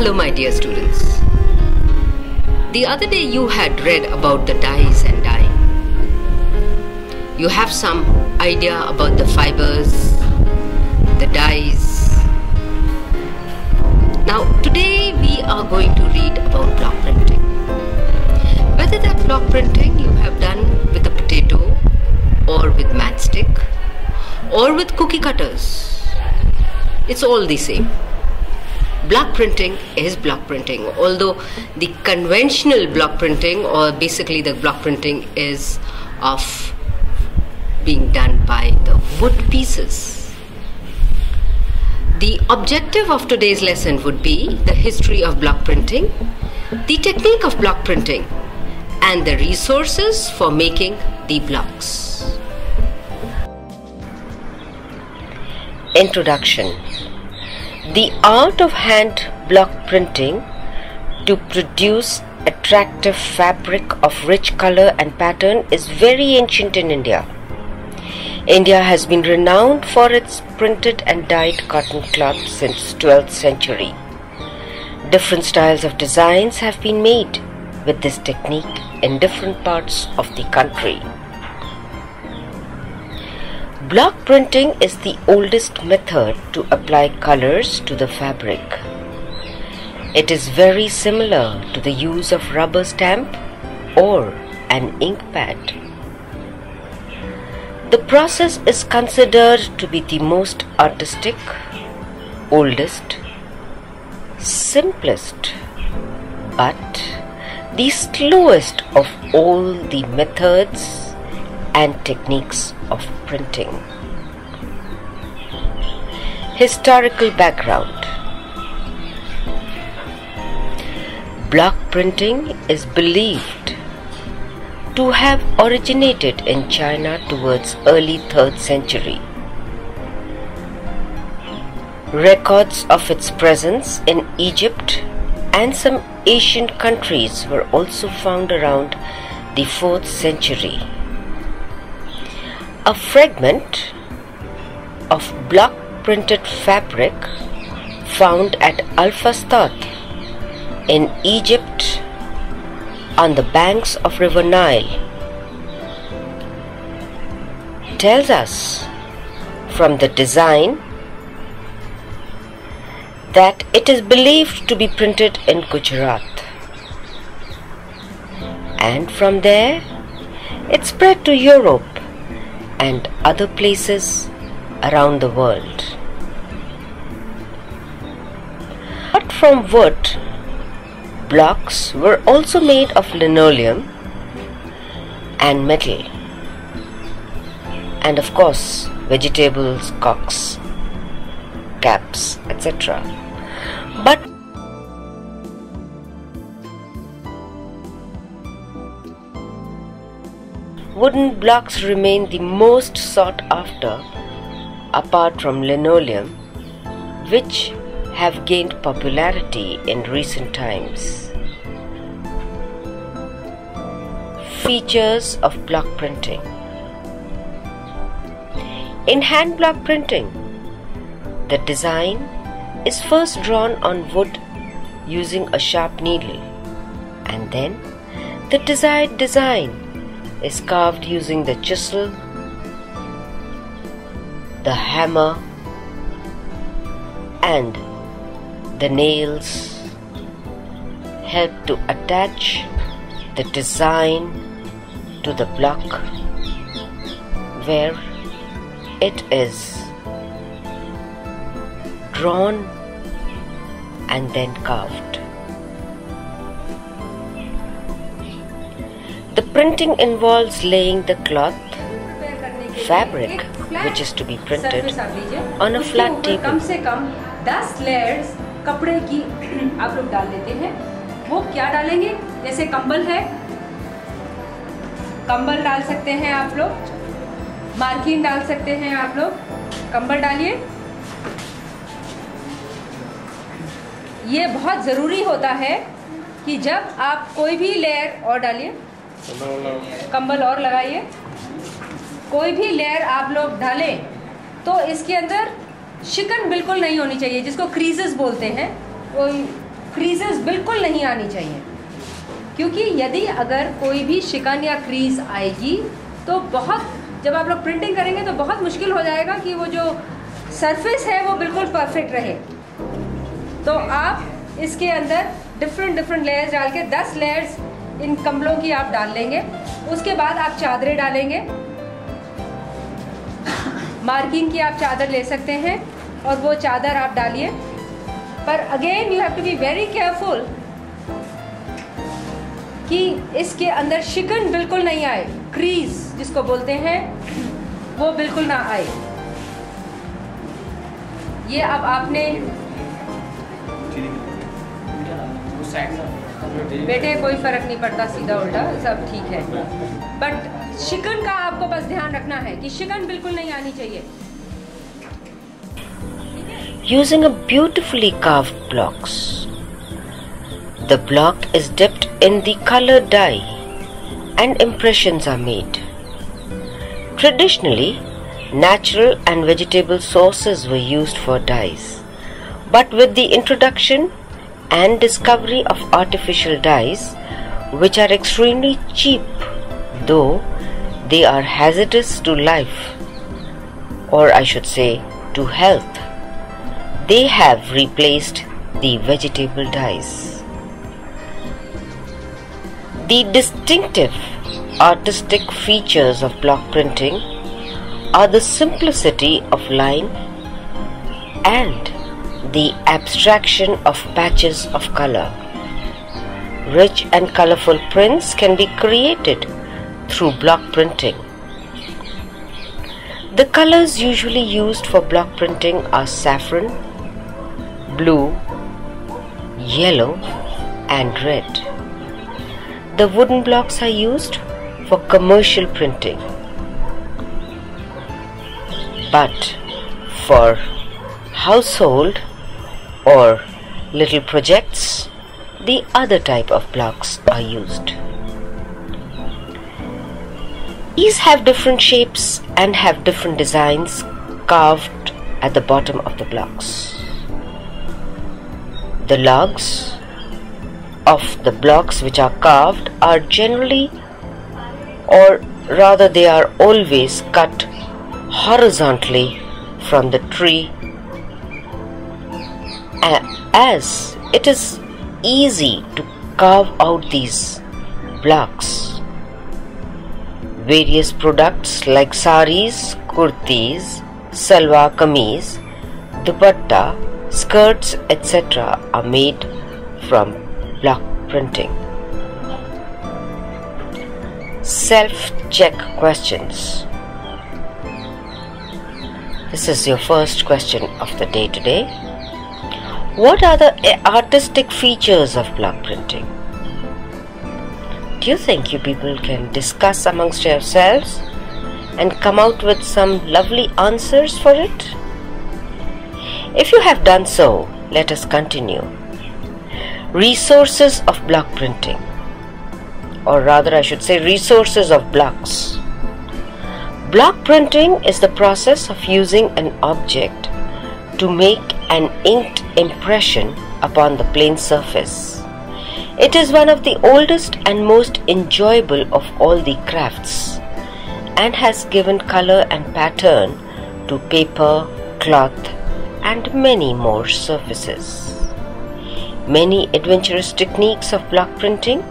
Hello my dear students. The other day you had read about the dyes and dyeing. You have some idea about the fibers, the dyes. Now today we are going to read about block printing. Whether that block printing you have done with a potato or with matchstick or with cookie cutters, it's all the same. Block printing is block printing, although the conventional block printing, or basically the block printing, is of being done by the wood pieces. The objective of today's lesson would be the history of block printing, the technique of block printing, and the resources for making the blocks. Introduction. The art of hand block printing to produce attractive fabric of rich color and pattern is very ancient in India. India has been renowned for its printed and dyed cotton cloth since 12th century. Different styles of designs have been made with this technique in different parts of the country. Block printing is the oldest method to apply colors to the fabric. It is very similar to the use of rubber stamp or an ink pad. The process is considered to be the most artistic, oldest, simplest, but the slowest of all the methods and techniques of printing. Historical background. Block printing is believed to have originated in China towards early 3rd century. Records of its presence in Egypt and some Asian countries were also found around the 4th century. A fragment of block printed fabric found at Al-Fustat in Egypt on the banks of River Nile tells us from the design that it is believed to be printed in Gujarat, and from there it spread to Europe and other places around the world. Apart from wood, blocks were also made of linoleum and metal, and of course vegetables, cocks, caps, etc. But wooden blocks remain the most sought after apart from linoleum, which have gained popularity in recent times. Features of block printing. In hand block printing, the design is first drawn on wood using a sharp needle, and then the desired design is carved using the chisel, the hammer, and the nails help to attach the design to the block where it is drawn and then carved. The printing involves laying the cloth fabric which is to be printed on a flat table. कम से कम 10 layers कपड़े की आप लोग डाल देते हैं। वो क्या डालेंगे? जैसे कंबल है, कंबल डाल सकते हैं आप लोग, मार्किन डाल सकते हैं आप लोग। कंबल डालिए। ये बहुत ज़रूरी होता है कि जब आप कोई भी लेयर और डालिए, कंबल और लगाइए, कोई भी लेयर आप लोग डालें तो इसके अंदर शिकन बिल्कुल नहीं होनी चाहिए, जिसको क्रीजेस बोलते हैं। कोई क्रीजेस बिल्कुल नहीं आनी चाहिए, क्योंकि यदि अगर कोई भी शिकन या क्रीज आएगी तो बहुत, जब आप लोग प्रिंटिंग करेंगे तो बहुत मुश्किल हो जाएगा कि वो जो सरफेस है वो बिल्कुल परफेक्ट रहे। तो आप इसके अंदर डिफरेंट लेयर्स डाल के 10 लेयर्स इन कंबलों की आप डाल लेंगे। उसके बाद आप चादरें डालेंगे, मार्किंग की आप चादर ले सकते हैं और वो चादर आप डालिए। पर again you have to be very careful कि इसके अंदर शिकन बिल्कुल नहीं आए, क्रीज जिसको बोलते हैं वो बिल्कुल ना आए। ये अब आपने बेटे कोई फर्क नहीं पड़ता, सीधा उल्टा सब ठीक है, बट शिकन का आपको बस ध्यान रखना है कि शिकन बिल्कुल नहीं आनी चाहिए। Using a beautifully carved blocks, the block is dipped in the colored dye and impressions are made. Traditionally, natural and vegetable sources were used for dyes, but with the introduction and discovery of artificial dyes, which are extremely cheap, though they are hazardous to life, or I should say to health, they have replaced the vegetable dyes. The distinctive artistic features of block printing are the simplicity of line and the abstraction of patches of color. Rich and colorful prints can be created through block printing. The colors usually used for block printing are saffron, blue, yellow and red. The wooden blocks are used for commercial printing, but for household or little projects, the other type of blocks are used. These have different shapes and have different designs carved at the bottom of the blocks. The logs of the blocks which are carved are generally, or rather they are always cut horizontally from the tree, as it is easy to carve out these blocks. Various products like saris, kurtis, salwar kameez, dupatta, skirts, etc. are made from block printing. Self-check questions. This is your first question of the day today. What are the artistic features of block printing? Do you think you people can discuss amongst yourselves and come out with some lovely answers for it? If you have done so, let us continue. Resources of block printing, or rather I should say resources of blocks. Block printing is the process of using an object to make an inked impression upon the plain surface. It is one of the oldest and most enjoyable of all the crafts, and has given color and pattern to paper, cloth, and many more surfaces. Many adventurous techniques of block printing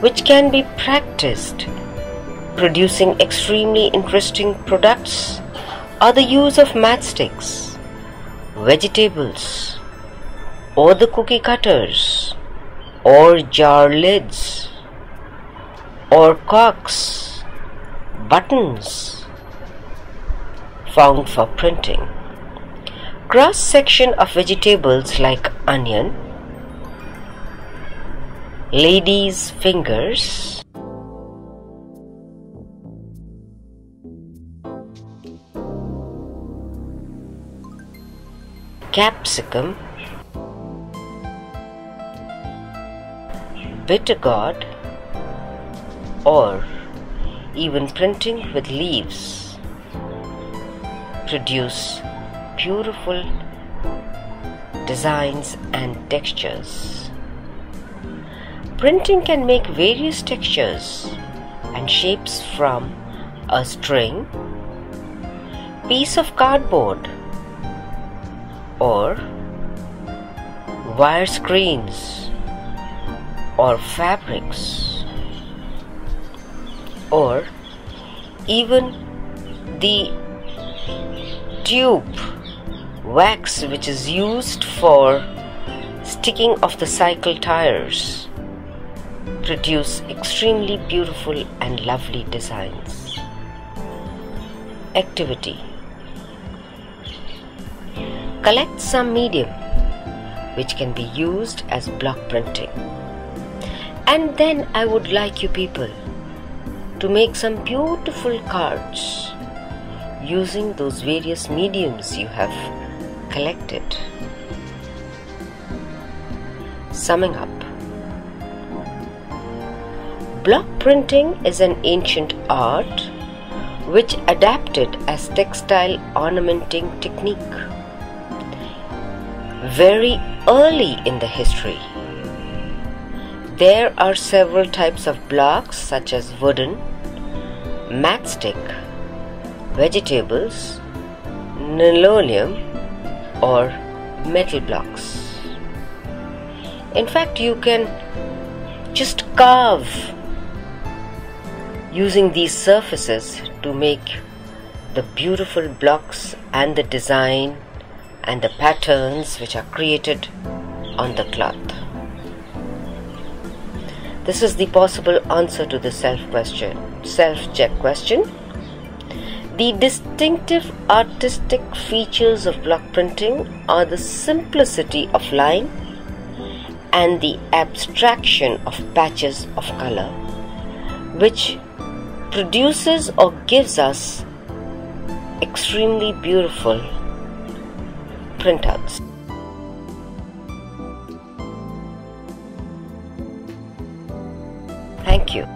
which can be practiced, producing extremely interesting products, are the use of matchsticks, vegetables, or the cookie cutters, or jar lids, or corks, buttons found for printing. Cross section of vegetables like onion, ladies' fingers, capsicum, bitter gourd, or even printing with leaves produce beautiful designs and textures. Printing can make various textures and shapes from a string, piece of cardboard, or wire screens, or fabrics, or even the tube wax which is used for sticking of the cycle tires produce extremely beautiful and lovely designs. Activity: collect some medium which can be used as block printing, and then I would like you people to make some beautiful cards using those various mediums you have collected. Summing up, block printing is an ancient art which adapted as textile ornamenting technique very early in the history. There are several types of blocks such as wooden, matchstick, vegetables, linoleum, or metal blocks. In fact, you can just carve using these surfaces to make the beautiful blocks and the design and the patterns which are created on the cloth. This is the possible answer to the self-check question. The distinctive artistic features of block printing are the simplicity of line and the abstraction of patches of color, which produces or gives us extremely beautiful printouts. Thank you.